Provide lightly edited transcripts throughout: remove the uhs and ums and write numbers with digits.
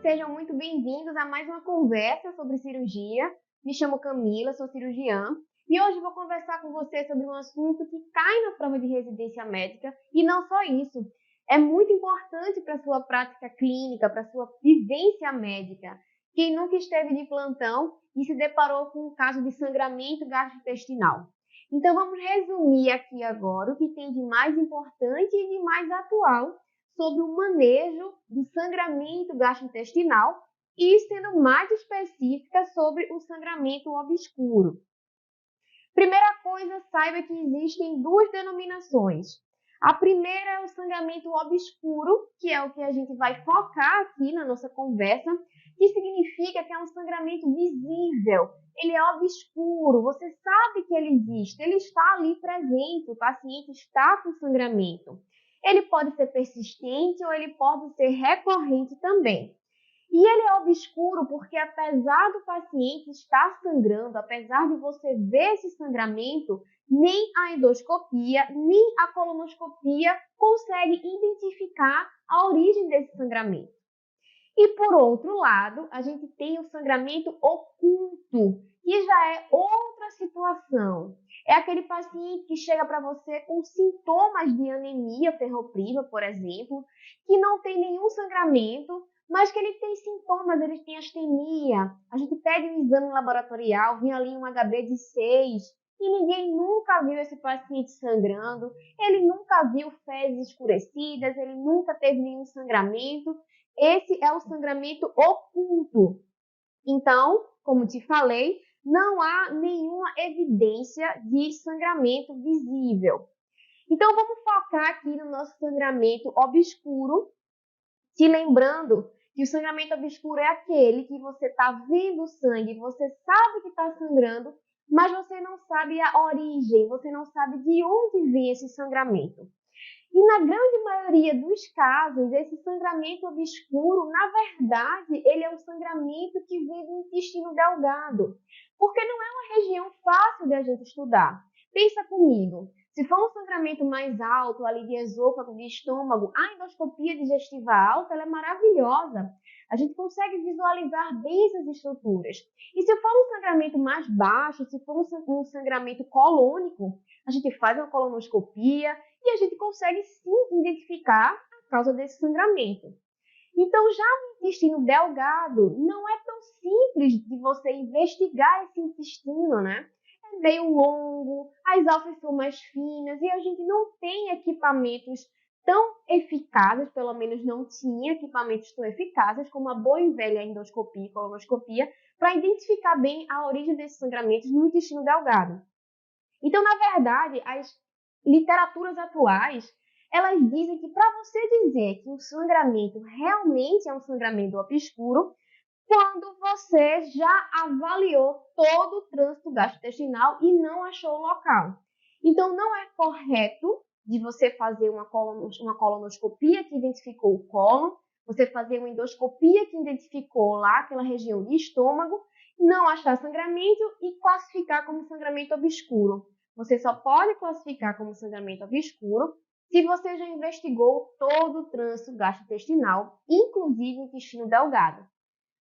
sejam muito bem-vindos a mais uma conversa sobre cirurgia. Me chamo Camila, sou cirurgiã e hoje vou conversar com você sobre um assunto que cai na prova de residência médica e não só isso, é muito importante para a sua prática clínica, para a sua vivência médica. Quem nunca esteve de plantão e se deparou com um caso de sangramento gastrointestinal? Então vamos resumir aqui agora o que tem de mais importante e de mais atual sobre o manejo do sangramento gastrointestinal e sendo mais específica sobre o sangramento obscuro. Primeira coisa, saiba que existem duas denominações. A primeira é o sangramento obscuro, que é o que a gente vai focar aqui na nossa conversa, que significa que é um sangramento visível, ele é obscuro, você sabe que ele existe, ele está ali presente, o paciente está com sangramento. Ele pode ser persistente ou ele pode ser recorrente também. E ele é obscuro porque, apesar do paciente estar sangrando, apesar de você ver esse sangramento, nem a endoscopia, nem a colonoscopia consegue identificar a origem desse sangramento. E, por outro lado, a gente tem o sangramento oculto, que já é outra situação. É aquele paciente que chega para você com sintomas de anemia ferropriva, por exemplo, que não tem nenhum sangramento, mas que ele tem sintomas, ele tem astenia. A gente pede um exame laboratorial, vem ali um HB de 6, e ninguém nunca viu esse paciente sangrando, ele nunca viu fezes escurecidas, ele nunca teve nenhum sangramento. Esse é o sangramento oculto. Então, como te falei, não há nenhuma evidência de sangramento visível. Então, vamos focar aqui no nosso sangramento obscuro, te lembrando que o sangramento obscuro é aquele que você está vendo sangue, você sabe que está sangrando, mas você não sabe a origem, você não sabe de onde vem esse sangramento. E na grande maioria dos casos, esse sangramento obscuro, na verdade, ele é um sangramento que vem do intestino delgado, porque não é uma região fácil de a gente estudar. Pensa comigo, se for um sangramento mais alto, ali de esôfago, de estômago, a endoscopia digestiva alta, ela é maravilhosa. A gente consegue visualizar bem essas estruturas. E se for um sangramento mais baixo, se for um sangramento colônico, a gente faz uma colonoscopia e a gente consegue sim identificar a causa desse sangramento. Então, já no intestino delgado, não é tão simples de você investigar esse intestino, né? É meio longo, as alças são mais finas e a gente não tem equipamentos tão eficazes, pelo menos não tinha equipamentos tão eficazes como a boa e velha endoscopia e colonoscopia, para identificar bem a origem desses sangramentos no intestino delgado. Então, na verdade, as literaturas atuais, elas dizem que para você dizer que um sangramento realmente é um sangramento obscuro, quando você já avaliou todo o trânsito gastrointestinal e não achou o local. Então, não é correto de você fazer uma colonoscopia que identificou o cólon, você fazer uma endoscopia que identificou lá aquela região de estômago, não achar sangramento e classificar como sangramento obscuro. Você só pode classificar como sangramento obscuro se você já investigou todo o trânsito gastrointestinal, inclusive o intestino delgado.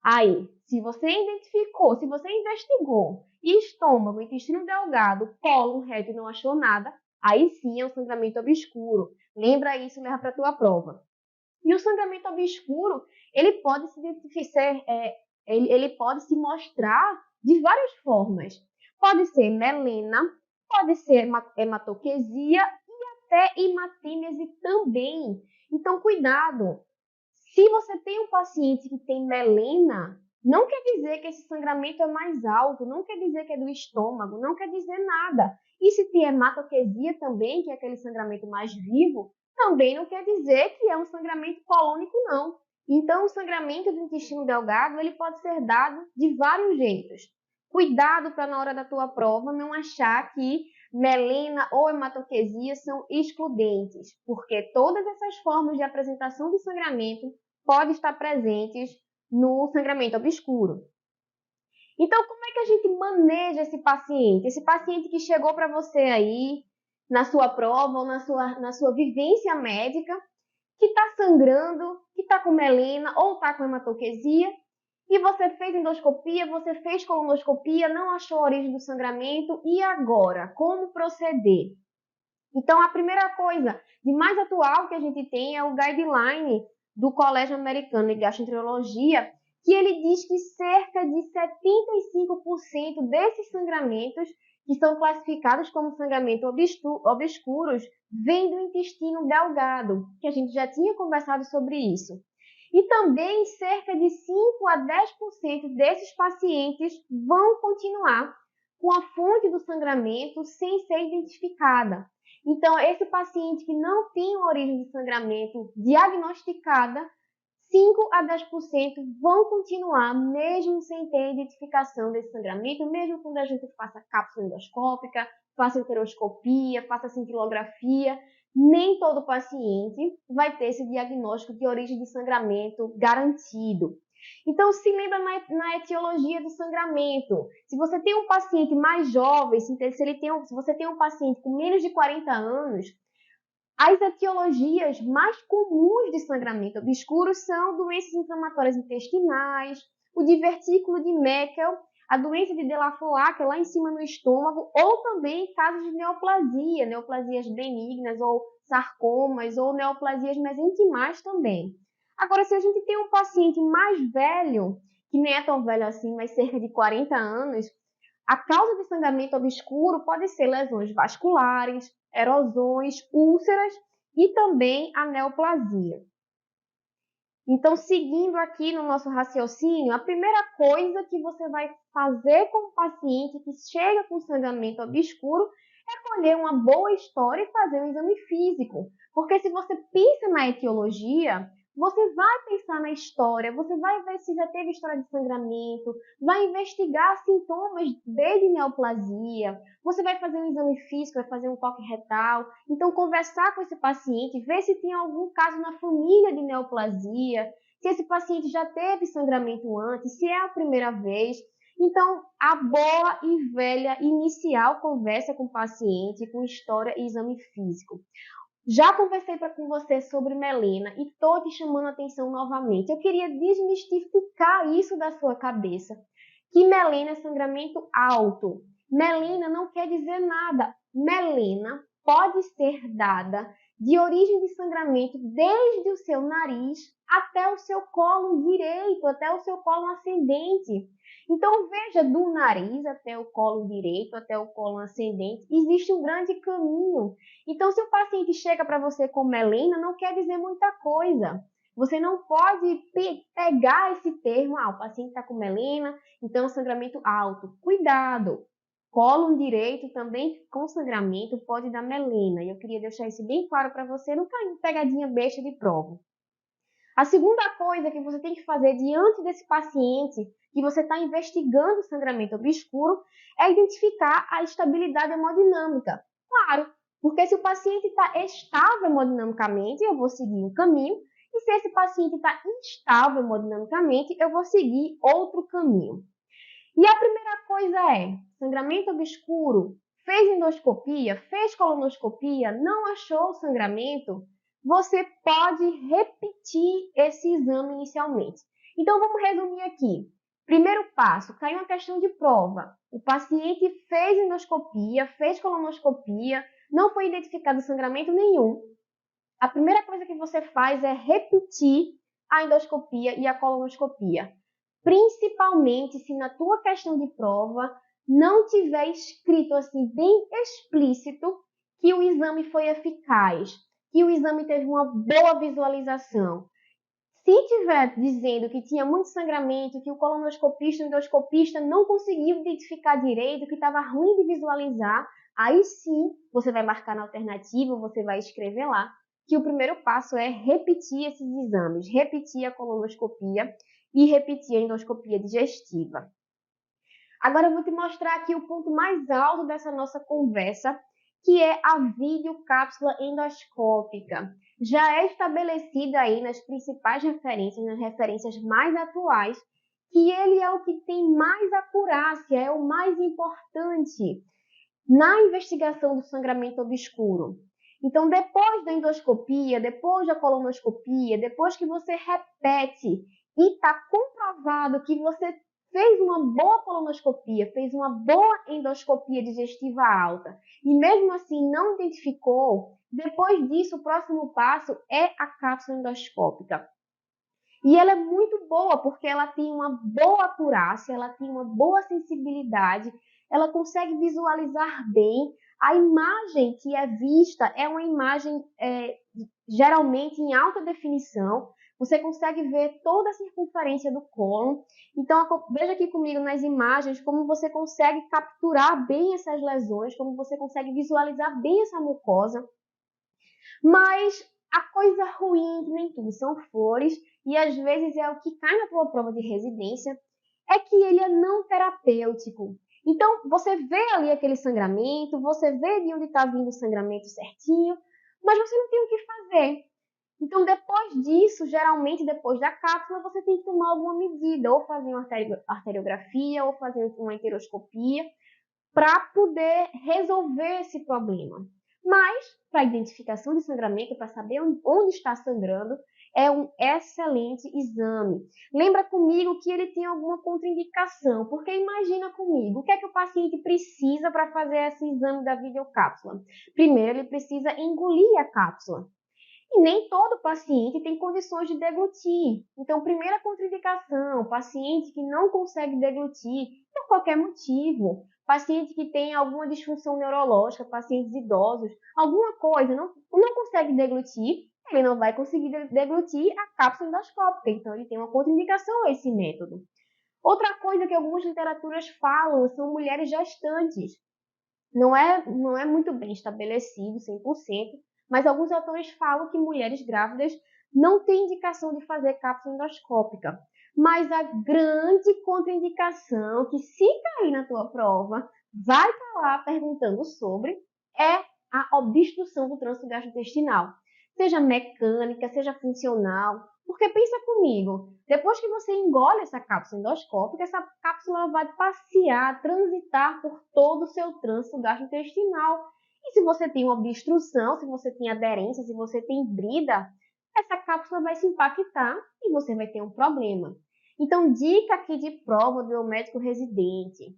Aí, se você identificou, se você investigou estômago, intestino delgado, cólon, reto e não achou nada, aí sim é um sangramento obscuro. Lembra isso e leva para a tua prova. E o sangramento obscuro, ele pode ele pode se mostrar de várias formas. Pode ser melena, pode ser hematoquesia e até hematêmese também. Então, cuidado! Se você tem um paciente que tem melena, não quer dizer que esse sangramento é mais alto, não quer dizer que é do estômago, não quer dizer nada. E se tem hematoquesia também, que é aquele sangramento mais vivo, também não quer dizer que é um sangramento colônico, não. Então, o sangramento do intestino delgado, ele pode ser dado de vários jeitos. Cuidado para na hora da tua prova não achar que melena ou hematoquesia são excludentes, porque todas essas formas de apresentação de sangramento podem estar presentes no sangramento obscuro. Então, como é que a gente maneja esse paciente? Esse paciente que chegou para você aí, na sua prova ou na sua vivência médica, que está sangrando, que está com melena ou está com hematoquesia, e você fez endoscopia, você fez colonoscopia, não achou a origem do sangramento, e agora? Como proceder? Então, a primeira coisa de mais atual que a gente tem é o guideline do Colégio Americano de Gastroenterologia, que ele diz que cerca de 75% desses sangramentos que são classificados como sangramento obscuros vêm do intestino delgado, que a gente já tinha conversado sobre isso. E também cerca de 5 a 10% desses pacientes vão continuar com a fonte do sangramento sem ser identificada. Então, esse paciente que não tem uma origem de sangramento diagnosticada, 5 a 10% vão continuar mesmo sem ter identificação desse sangramento, mesmo quando a gente faça cápsula endoscópica, faça enteroscopia, faça cintilografia, nem todo paciente vai ter esse diagnóstico de origem de sangramento garantido. Então, se lembra na etiologia do sangramento. Se você tem um paciente mais jovem, se você tem um paciente com menos de 40 anos, as etiologias mais comuns de sangramento obscuro são doenças inflamatórias intestinais, o divertículo de Meckel, a doença de Delafoa, que é lá em cima no estômago, ou também casos de neoplasia, neoplasias benignas, ou sarcomas, ou neoplasias mesenquimais também. Agora, se a gente tem um paciente mais velho, que nem é tão velho assim, mas cerca de 40 anos, a causa de sangramento obscuro pode ser lesões vasculares, erosões, úlceras e também a neoplasia. Então, seguindo aqui no nosso raciocínio, a primeira coisa que você vai fazer com o paciente que chega com sangramento obscuro é colher uma boa história e fazer um exame físico. Porque se você pensa na etiologia, você vai pensar na história, você vai ver se já teve história de sangramento, vai investigar sintomas desde neoplasia, você vai fazer um exame físico, vai fazer um toque retal. Então, conversar com esse paciente, ver se tem algum caso na família de neoplasia, se esse paciente já teve sangramento antes, se é a primeira vez. Então, a boa e velha inicial conversa com o paciente, com história e exame físico. Já conversei com você sobre melena e estou te chamando a atenção novamente. Eu queria desmistificar isso da sua cabeça. Que melena é sangramento alto. Melena não quer dizer nada. Melena pode ser dada de origem de sangramento desde o seu nariz até o seu colo direito, até o seu colo ascendente. Então, veja, do nariz até o colo direito, até o colo ascendente, existe um grande caminho. Então, se o paciente chega para você com melena, não quer dizer muita coisa. Você não pode pegar esse termo, o paciente está com melena, então sangramento alto. Cuidado! Colo direito também com sangramento pode dar melena. E eu queria deixar isso bem claro para você, não cair em pegadinha besta de prova. A segunda coisa que você tem que fazer diante desse paciente que você está investigando o sangramento obscuro é identificar a estabilidade hemodinâmica. Claro, porque se o paciente está estável hemodinamicamente, eu vou seguir um caminho, e se esse paciente está instável hemodinamicamente, eu vou seguir outro caminho. E a primeira coisa é, sangramento obscuro, fez endoscopia, fez colonoscopia, não achou o sangramento, você pode repetir esse exame inicialmente. Então, vamos resumir aqui. Primeiro passo, caiu uma questão de prova. O paciente fez endoscopia, fez colonoscopia, não foi identificado sangramento nenhum. A primeira coisa que você faz é repetir a endoscopia e a colonoscopia. Principalmente se na tua questão de prova não tiver escrito assim bem explícito que o exame foi eficaz, que o exame teve uma boa visualização. Se tiver dizendo que tinha muito sangramento, que o colonoscopista e o endoscopista não conseguiu identificar direito, que estava ruim de visualizar, aí sim você vai marcar na alternativa, você vai escrever lá que o primeiro passo é repetir esses exames, repetir a colonoscopia e repetir a endoscopia digestiva. Agora eu vou te mostrar aqui o ponto mais alto dessa nossa conversa, que é a videocápsula endoscópica. Já é estabelecida aí nas principais referências, nas referências mais atuais, que ele é o que tem mais acurácia, é o mais importante na investigação do sangramento obscuro. Então, depois da endoscopia, depois da colonoscopia, depois que você repete e está comprovado que você fez uma boa colonoscopia, fez uma boa endoscopia digestiva alta e mesmo assim não identificou, depois disso o próximo passo é a cápsula endoscópica. E ela é muito boa porque ela tem uma boa acurácia, ela tem uma boa sensibilidade, ela consegue visualizar bem. A imagem que é vista é uma imagem geralmente em alta definição. Você consegue ver toda a circunferência do cólon. Então, veja aqui comigo nas imagens como você consegue capturar bem essas lesões, como você consegue visualizar bem essa mucosa. Mas a coisa ruim, que nem tudo são flores, e às vezes é o que cai na tua prova de residência, é que ele é não terapêutico. Então, você vê ali aquele sangramento, você vê de onde está vindo o sangramento certinho, mas você não tem o que fazer. Então, depois disso, geralmente depois da cápsula, você tem que tomar alguma medida, ou fazer uma arteriografia, ou fazer uma enteroscopia, para poder resolver esse problema. Mas, para a identificação de sangramento, para saber onde está sangrando, é um excelente exame. Lembra comigo que ele tem alguma contraindicação, porque imagina comigo, o que é que o paciente precisa para fazer esse exame da videocápsula? Primeiro, ele precisa engolir a cápsula. E nem todo paciente tem condições de deglutir. Então, primeira contraindicação, paciente que não consegue deglutir por qualquer motivo, paciente que tem alguma disfunção neurológica, pacientes idosos, alguma coisa, não consegue deglutir, ele não vai conseguir deglutir a cápsula endoscópica. Então, ele tem uma contraindicação a esse método. Outra coisa que algumas literaturas falam são mulheres gestantes. Não é muito bem estabelecido, 100%, mas alguns autores falam que mulheres grávidas não têm indicação de fazer cápsula endoscópica. Mas a grande contraindicação, que se cair na tua prova, vai estar lá perguntando sobre, é a obstrução do trânsito gastrointestinal. Seja mecânica, seja funcional. Porque pensa comigo, depois que você engole essa cápsula endoscópica, essa cápsula vai passear, transitar por todo o seu trânsito gastrointestinal. E se você tem uma obstrução, se você tem aderência, se você tem brida, essa cápsula vai se impactar e você vai ter um problema. Então, dica aqui de prova do médico residente.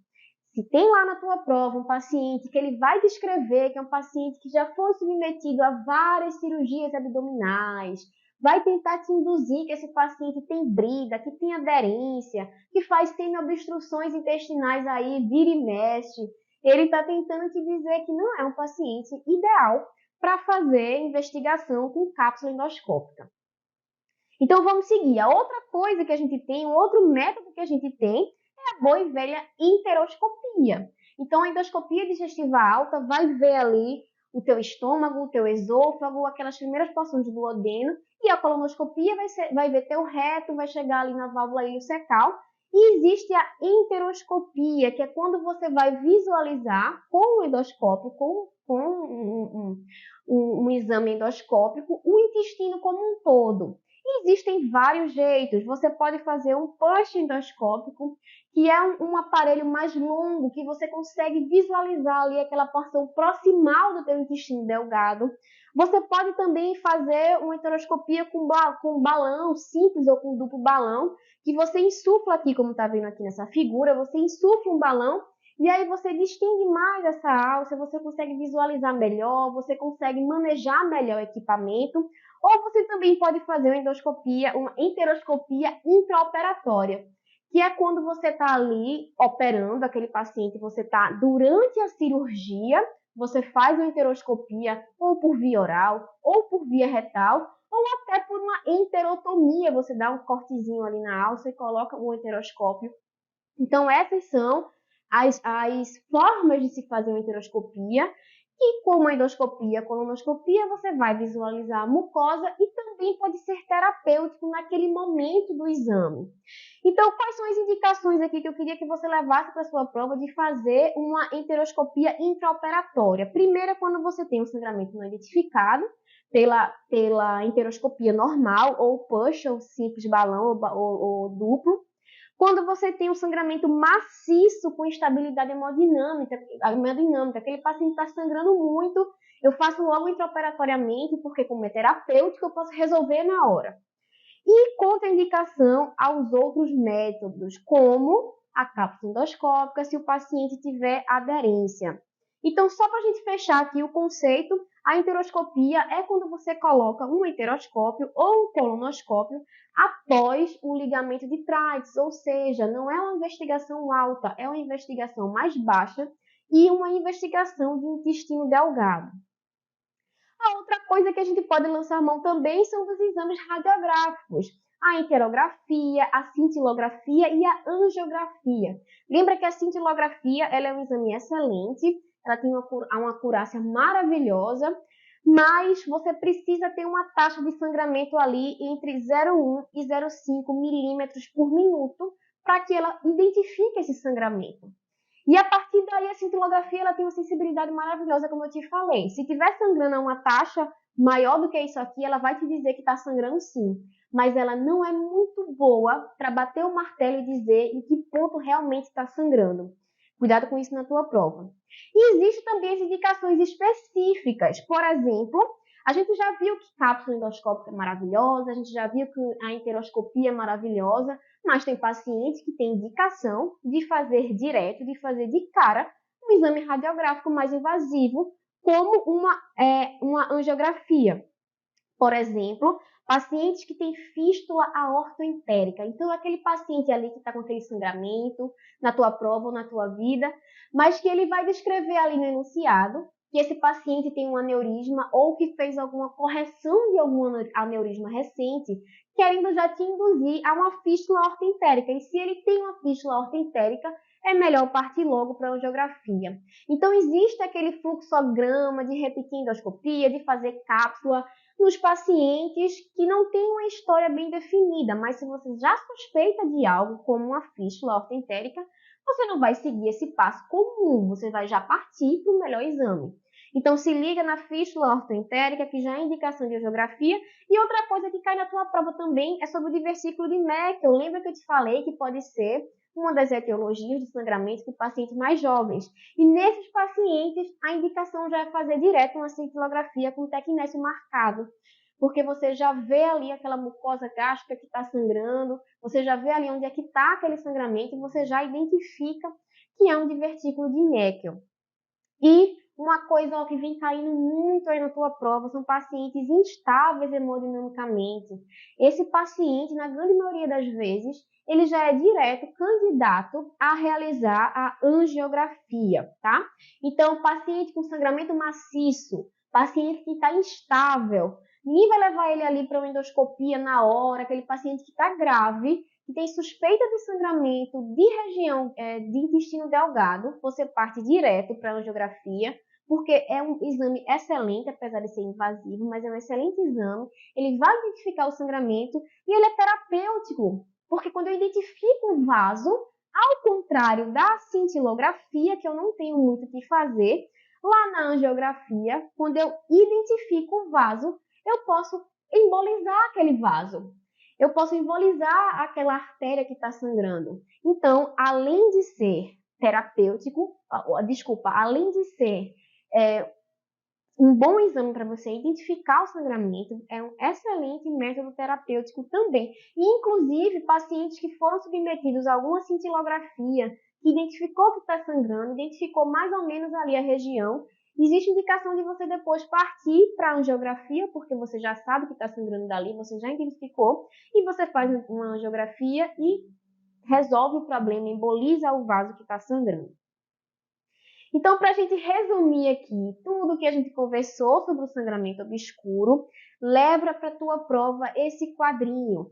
Se tem lá na tua prova um paciente que ele vai descrever que é um paciente que já foi submetido a várias cirurgias abdominais, vai tentar te induzir que esse paciente tem brida, que tem aderência, que tem obstruções intestinais aí, vira e mexe. Ele está tentando te dizer que não é um paciente ideal para fazer investigação com cápsula endoscópica. Então vamos seguir. A outra coisa que a gente tem, um outro método que a gente tem é a boa e velha enteroscopia. Então a endoscopia digestiva alta vai ver ali o teu estômago, o teu esôfago, aquelas primeiras porções do duodeno, e a colonoscopia vai ver teu reto, vai chegar ali na válvula ileocecal. E existe a enteroscopia, que é quando você vai visualizar com o endoscópio, com um exame endoscópico, o intestino como um todo. Existem vários jeitos. Você pode fazer um push endoscópico, que é um aparelho mais longo, que você consegue visualizar ali aquela porção proximal do teu intestino delgado. Você pode também fazer uma enteroscopia com balão simples ou com duplo balão, que você insufla aqui, como está vendo aqui nessa figura, você insufla um balão e aí você distende mais essa alça, você consegue visualizar melhor, você consegue manejar melhor o equipamento. Ou você também pode fazer uma enteroscopia intraoperatória, que é quando você está ali operando aquele paciente, você está durante a cirurgia, você faz uma enteroscopia ou por via oral, ou por via retal, ou até por uma enterotomia, você dá um cortezinho ali na alça e coloca um enteroscópio. Então essas são as formas de se fazer uma enteroscopia. E com a endoscopia, colonoscopia, você vai visualizar a mucosa e também pode ser terapêutico naquele momento do exame. Então, quais são as indicações aqui que eu queria que você levasse para a sua prova de fazer uma enteroscopia intraoperatória? Primeiro, quando você tem um sangramento não identificado, pela enteroscopia normal, ou push, ou simples balão, ou duplo. Quando você tem um sangramento maciço com instabilidade hemodinâmica, aquele paciente está sangrando muito Eu faço logo intraoperatoriamente, porque como é terapêutico, eu posso resolver na hora. E contraindicação aos outros métodos, como a cápsula endoscópica, se o paciente tiver aderência. Então, só para a gente fechar aqui o conceito, a enteroscopia é quando você coloca um enteroscópio ou um colonoscópio após o ligamento de Treitz, ou seja, não é uma investigação alta, é uma investigação mais baixa e uma investigação de intestino delgado. A outra coisa que a gente pode lançar mão também são dos exames radiográficos. A enterografia, a cintilografia e a angiografia. Lembra que a cintilografia ela é um exame excelente, ela tem uma acurácia maravilhosa, mas você precisa ter uma taxa de sangramento ali entre 0,1 e 0,5 milímetros por minuto para que ela identifique esse sangramento. E a partir daí, a cintilografia ela tem uma sensibilidade maravilhosa, como eu te falei. Se tiver sangrando a uma taxa maior do que isso aqui, ela vai te dizer que está sangrando sim. Mas ela não é muito boa para bater o martelo e dizer em que ponto realmente está sangrando. Cuidado com isso na tua prova. E existem também as indicações específicas. Por exemplo, a gente já viu que cápsula endoscópica é maravilhosa, a gente já viu que a enteroscopia é maravilhosa, mas tem paciente que tem indicação de fazer direto, de fazer de cara, um exame radiográfico mais invasivo, como uma angiografia. Por exemplo, pacientes que têm fístula aortoentérica. Então, aquele paciente ali que está com aquele sangramento na tua prova ou na tua vida, mas que ele vai descrever ali no enunciado que esse paciente tem um aneurisma ou que fez alguma correção de algum aneurisma recente, querendo já te induzir a uma fístula aortoentérica. E se ele tem uma fístula aortoentérica, é melhor partir logo para a angiografia. Então, existe aquele fluxograma de repetir endoscopia, de fazer cápsula, nos pacientes que não têm uma história bem definida, mas se você já suspeita de algo, como uma fístula aortoentérica, você não vai seguir esse passo comum, você vai já partir para o melhor exame. Então, se liga na fístula aortoentérica, que já é indicação de angiografia. E outra coisa que cai na tua prova também é sobre o diversículo de Meckel. Lembra que eu te falei que pode ser uma das etiologias de sangramento de pacientes mais jovens. E nesses pacientes, a indicação já é fazer direto uma cintilografia com tecnésio marcado, porque você já vê ali aquela mucosa gástrica que está sangrando, você já vê ali onde é que está aquele sangramento e você já identifica que é um divertículo de Meckel. E uma coisa que vem caindo muito aí na tua prova são pacientes instáveis hemodinamicamente. Esse paciente, na grande maioria das vezes, ele já é direto candidato a realizar a angiografia, tá? Então, paciente com sangramento maciço, paciente que está instável, ninguém vai levar ele ali para uma endoscopia na hora, aquele paciente que está grave, que tem suspeita de sangramento de região de intestino delgado, você parte direto para a angiografia, porque é um exame excelente, apesar de ser invasivo, mas é um excelente exame. Ele vai identificar o sangramento e ele é terapêutico, porque quando eu identifico o vaso, ao contrário da cintilografia, que eu não tenho muito o que fazer, lá na angiografia, quando eu identifico o vaso, eu posso embolizar aquele vaso. Eu posso embolizar aquela artéria que está sangrando. Então, além de ser terapêutico, além de ser um bom exame para você identificar o sangramento, é um excelente método terapêutico também. E, inclusive, pacientes que foram submetidos a alguma cintilografia, que identificou que está sangrando, identificou mais ou menos ali a região, existe indicação de você depois partir para a angiografia, porque você já sabe que está sangrando dali, você já identificou, e você faz uma angiografia e resolve o problema, emboliza o vaso que está sangrando. Então, para a gente resumir aqui tudo que a gente conversou sobre o sangramento obscuro, leva para a tua prova esse quadrinho.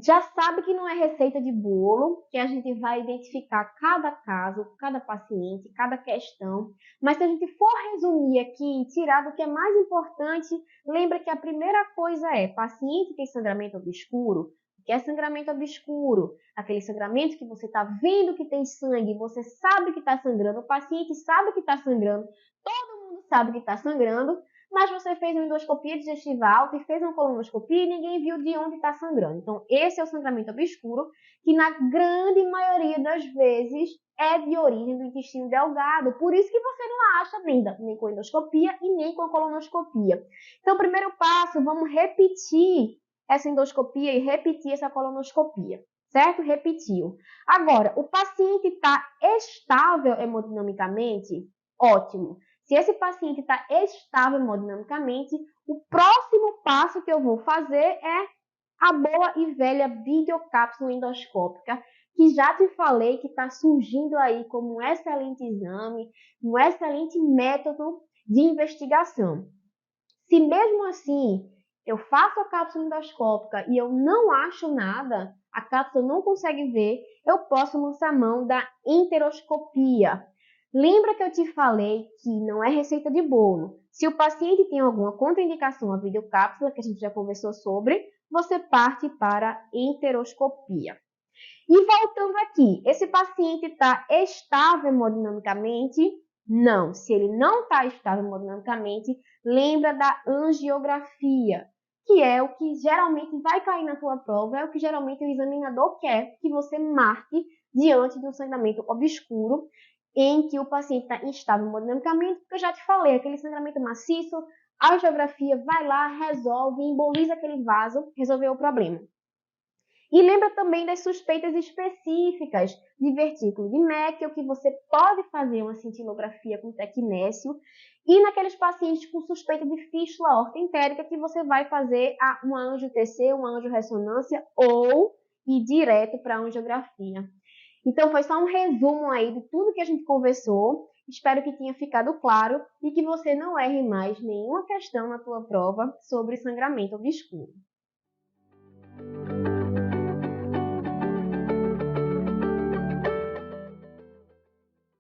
Já sabe que não é receita de bolo, que a gente vai identificar cada caso, cada paciente, cada questão. Mas se a gente for resumir aqui e tirar do que é mais importante, lembra que a primeira coisa é paciente tem sangramento obscuro. O que é sangramento obscuro? Aquele sangramento que você está vendo que tem sangue, você sabe que está sangrando, o paciente sabe que está sangrando, todo mundo sabe que está sangrando, mas você fez uma endoscopia digestiva alta e fez uma colonoscopia e ninguém viu de onde está sangrando. Então, esse é o sangramento obscuro, que na grande maioria das vezes é de origem do intestino delgado. Por isso que você não acha nem com endoscopia e nem com colonoscopia. Então, primeiro passo, vamos repetir essa endoscopia e repetir essa colonoscopia. Certo? Repetiu. Agora, o paciente está estável hemodinamicamente? Ótimo. Se esse paciente está estável hemodinamicamente, o próximo passo que eu vou fazer é a boa e velha videocápsula endoscópica, que já te falei que está surgindo aí como um excelente exame, um excelente método de investigação. Se mesmo assim eu faço a cápsula endoscópica e eu não acho nada, a cápsula não consegue ver, eu posso lançar mão da enteroscopia. Lembra que eu te falei que não é receita de bolo. Se o paciente tem alguma contraindicação à videocápsula, que a gente já conversou sobre, você parte para a enteroscopia. E voltando aqui, esse paciente está estável hemodinamicamente? Não. Se ele não está estável hemodinamicamente, lembra da angiografia, que é o que geralmente vai cair na tua prova, é o que geralmente o examinador quer que você marque diante de um sangramento obscuro em que o paciente está instável hemodinamicamente, porque eu já te falei, aquele sangramento maciço, a angiografia vai lá, resolve, emboliza aquele vaso, resolveu o problema. E lembra também das suspeitas específicas de vertículo de Meckel, que você pode fazer uma cintilografia com tecnécio, e naqueles pacientes com suspeita de fístula aorta-entérica, que você vai fazer uma angio-TC, uma angio-ressonância, ou ir direto para a angiografia. Então, foi só um resumo aí de tudo que a gente conversou. Espero que tenha ficado claro e que você não erre mais nenhuma questão na tua prova sobre sangramento obscuro.